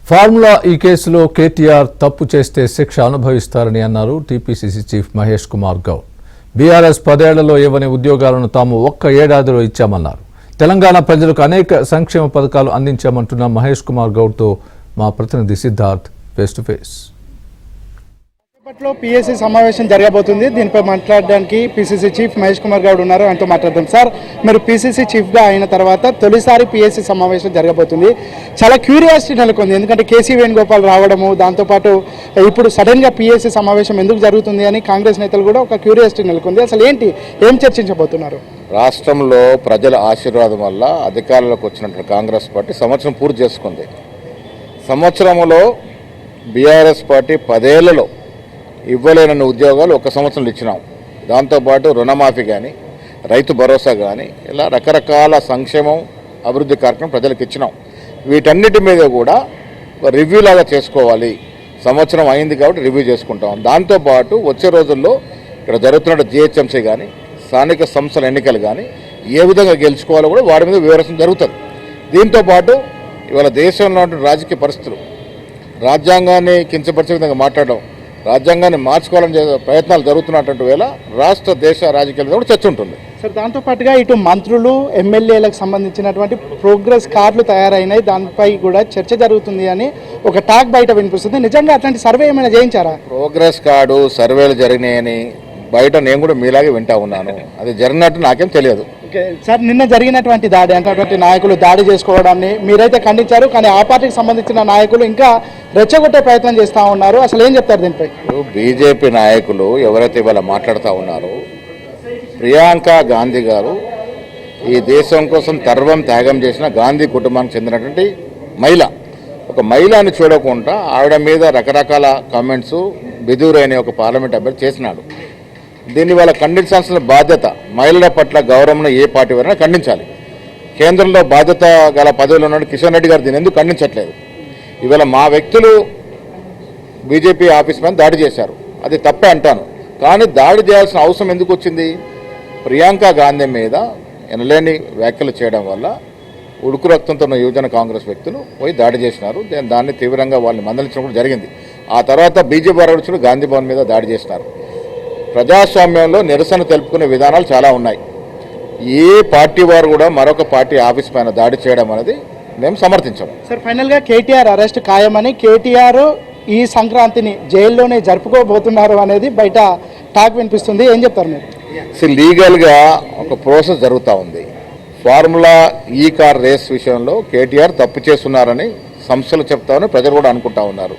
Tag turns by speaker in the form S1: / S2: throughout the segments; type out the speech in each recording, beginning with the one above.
S1: Formula ఈ కేసులో కేటీఆర్ తప్పు చేస్తే శిక్ష అనుభవిస్తారని అన్నారు TPCC chief Mahesh Kumar Goud. BRS 10 ఏళ్లలో ఇవ్వని ఉద్యోగాలను తాము ఒక్క ఏడాదిలో ఇచ్చామన్నారు. తెలంగాణ ప్రజలకు అనేక సంక్షేమ పథకాలు అందించామంటున్న మహేష్ కుమార్ గౌడ్తో మా ప్రతినిధి సిద్ధార్థ్ ఫేస్ టు ఫేస్.
S2: ఇప్పట్లో పీఎస్సీ సమావేశం జరగబోతుంది. దీనిపై మాట్లాడడానికి పీసీసీ చీఫ్ మహేష్ కుమార్ గౌడ్ ఉన్నారు. ఆయనతో మాట్లాడదాం. సార్, మీరు పీసీసీ చీఫ్గా అయిన తర్వాత తొలిసారి పీఎస్సీ సమావేశం జరగబోతుంది. చాలా క్యూరియాసిటీ నెలకొంది. ఎందుకంటే కేసీ వేణుగోపాల్ రావడము, దాంతోపాటు ఇప్పుడు సడన్గా పీఎస్సీ సమావేశం ఎందుకు జరుగుతుంది అని కాంగ్రెస్ నేతలు కూడా ఒక క్యూరియాసిటీ నెలకొంది. అసలు ఏంటి, ఏం చర్చించబోతున్నారు?
S3: రాష్ట్రంలో ప్రజల ఆశీర్వాదం వల్ల అధికారంలోకి వచ్చినటువంటి కాంగ్రెస్ పార్టీ సంవత్సరం పూర్తి చేసుకుంది. సంవత్సరంలో బీఆర్ఎస్ పార్టీ 10 ఏళ్లలో ఇవ్వలేనన్ని ఉద్యోగాలు 1 సంవత్సరంలో ఇచ్చినాం. దాంతోపాటు రుణమాఫీ కానీ, రైతు భరోసా కానీ, ఇలా రకరకాల సంక్షేమం అభివృద్ధి కార్యక్రమం ప్రజలకు ఇచ్చినాం. వీటన్నిటి మీద కూడా రివ్యూ లాగా చేసుకోవాలి. సంవత్సరం అయింది కాబట్టి రివ్యూ చేసుకుంటాం. దాంతోపాటు వచ్చే రోజుల్లో ఇక్కడ జరుగుతున్న జిహెచ్ఎంసీ కానీ, స్థానిక సంస్థల ఎన్నికలు కానీ ఏ విధంగా గెలుచుకోవాలో కూడా వాటి మీద వివరించడం జరుగుతుంది. దీంతోపాటు ఇవాళ దేశంలో రాజకీయ పరిస్థితులు, రాజ్యాంగాన్ని కించపరిచే విధంగా మాట్లాడడం, రాజ్యాంగాన్ని మార్చుకోవాలని ప్రయత్నాలు జరుగుతున్నటువంటి వేళ రాష్ట్ర దేశ రాజకీయాల కూడా చర్చ ఉంటుంది.
S2: సార్, దాంతోపాటుగా ఇటు మంత్రులు, ఎమ్మెల్యేలకు సంబంధించినటువంటి ప్రోగ్రెస్ కార్డులు తయారైనాయి. దానిపై కూడా చర్చ జరుగుతుంది అని ఒక టాక్ బయట వినిపిస్తుంది. నిజంగా అట్లాంటి సర్వే ఏమైనా చేయించారా?
S3: ప్రోగ్రెస్ కార్డు సర్వేలు జరిగినాయని బయట నేను కూడా మీలాగే వింటా ఉన్నాను. అది జరిగినట్టు నాకేం తెలియదు.
S2: సార్, నిన్న జరిగినటువంటి దాడి అంటే నాయకులు దాడి చేసుకోవడాన్ని మీరైతే ఖండించారు. కానీ ఆ పార్టీకి సంబంధించిన నాయకులు ఇంకా రెచ్చగొట్టే ప్రయత్నం చేస్తూ ఉన్నారు. అసలు ఏం చెప్తారు దీనిపై?
S3: బీజేపీ నాయకులు ఎవరైతే ఇవాళ మాట్లాడుతూ ఉన్నారో, ప్రియాంక గాంధీ గారు ఈ దేశం కోసం సర్వం త్యాగం చేసిన గాంధీ కుటుంబానికి చెందినటువంటి మహిళ. ఒక మహిళని చూడకుండా ఆవిడ మీద రకరకాల కామెంట్స్ బిదూరైన ఒక పార్లమెంట్ అభ్యర్థి చేసినాడు. దీన్ని వాళ్ళ ఖండించాల్సిన బాధ్యత, మహిళల పట్ల గౌరవం ఏ పార్టీ వారైనా ఖండించాలి. కేంద్రంలో బాధ్యత గల పదవిలో ఉన్న కిషన్ రెడ్డి గారు దీన్ని ఎందుకు ఖండించట్లేదు? ఇవాళ మా వ్యక్తులు బీజేపీ ఆఫీస్ మీద దాడి చేశారు. అది తప్పే అంటాను. కానీ దాడి చేయాల్సిన అవసరం ఎందుకు వచ్చింది? ప్రియాంక గాంధీ మీద ఎనలేని వ్యాఖ్యలు చేయడం వల్ల ఉడుకు రక్తంతో ఉన్న యువజన కాంగ్రెస్ వ్యక్తులు పోయి దాడి చేసినారు. దాన్ని తీవ్రంగా వాళ్ళని మందలించడం కూడా జరిగింది. ఆ తర్వాత బీజేపీ వారు గాంధీ భవన్ మీద దాడి చేసినారు. ప్రజాస్వామ్యంలో నిరసన తెలుపుకునే విధానాలు చాలా ఉన్నాయి. ఏ పార్టీ వారు కూడా మరొక పార్టీ ఆఫీస్ పైన దాడి చేయడం అనేది మేము సమర్థించాం.
S2: సార్, ఫైనల్గా కేటీఆర్ అరెస్ట్ ఖాయమని, కేటీఆర్ ఈ సంక్రాంతిని జైల్లోనే జరుపుకోబోతున్నారు అనేది బయట టాక్ వినిపిస్తుంది. ఏం చెప్తారు మీరు?
S3: లీగల్గా ఒక ప్రాసెస్ జరుగుతూ ఉంది. ఫార్ములా ఈ కార్ రేస్ విషయంలో కేటీఆర్ తప్పు చేస్తున్నారని సంస్థలు చెప్తామని ప్రజలు కూడా అనుకుంటా ఉన్నారు.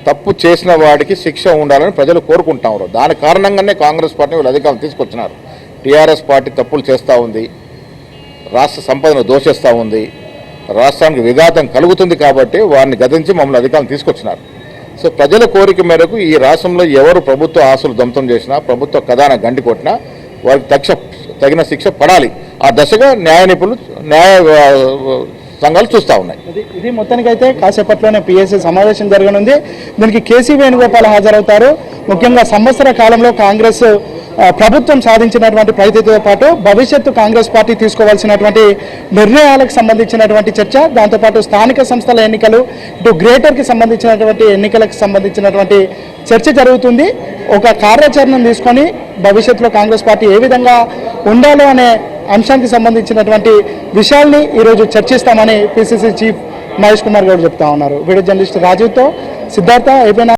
S3: తప్పు చేసిన వాడికి శిక్ష ఉండాలని ప్రజలు కోరుకుంటా ఉన్నారు. దాని కారణంగానే కాంగ్రెస్ పార్టీ వాళ్ళు అధికారం తీసుకొచ్చినారు. టీఆర్ఎస్ పార్టీ తప్పులు చేస్తూ ఉంది, రాష్ట్ర సంపదను దోషిస్తూ ఉంది, రాష్ట్రానికి విఘాతం కలుగుతుంది కాబట్టి వారిని గదించి మమ్మల్ని అధికారం తీసుకొచ్చినారు. సో ప్రజల కోరిక మేరకు ఈ రాష్ట్రంలో ఎవరు ప్రభుత్వ ఆస్తులు ధ్వంసం చేసినా, ప్రభుత్వ ఖజానా గండి కొట్టినా వారికి తగిన శిక్ష పడాలి. ఆ దశగా న్యాయ నిపుణులు, న్యాయ సంఘాలు చూస్తూ ఉన్నాయి.
S2: ఇది మొత్తానికైతే కాసేపట్లోనే పీఎస్సీ సమావేశం జరగనుంది. దీనికి కేసీ వేణుగోపాల్ హాజరవుతారు. ముఖ్యంగా సంవత్సర కాలంలో కాంగ్రెస్ ప్రభుత్వం సాధించినటువంటి ప్రగతితో పాటు భవిష్యత్తు కాంగ్రెస్ పార్టీ తీసుకోవాల్సినటువంటి నిర్ణయాలకు సంబంధించినటువంటి చర్చ, దాంతోపాటు స్థానిక సంస్థల ఎన్నికలు, ఇటు గ్రేటర్కి సంబంధించినటువంటి ఎన్నికలకు సంబంధించినటువంటి చర్చ జరుగుతుంది. ఒక కార్యాచరణను తీసుకొని భవిష్యత్తులో కాంగ్రెస్ పార్టీ ఏ విధంగా ఉండాలో అనే అంశానికి సంబంధించినటువంటి విషయాల్ని ఈరోజు చర్చిస్తామని పీసీసీ చీఫ్ మహేష్ కుమార్ గౌడ్ చెప్తా ఉన్నారు. వీడియో జర్నలిస్ట్ రాజీవ్తో సిద్ధార్థ, ఏపీ.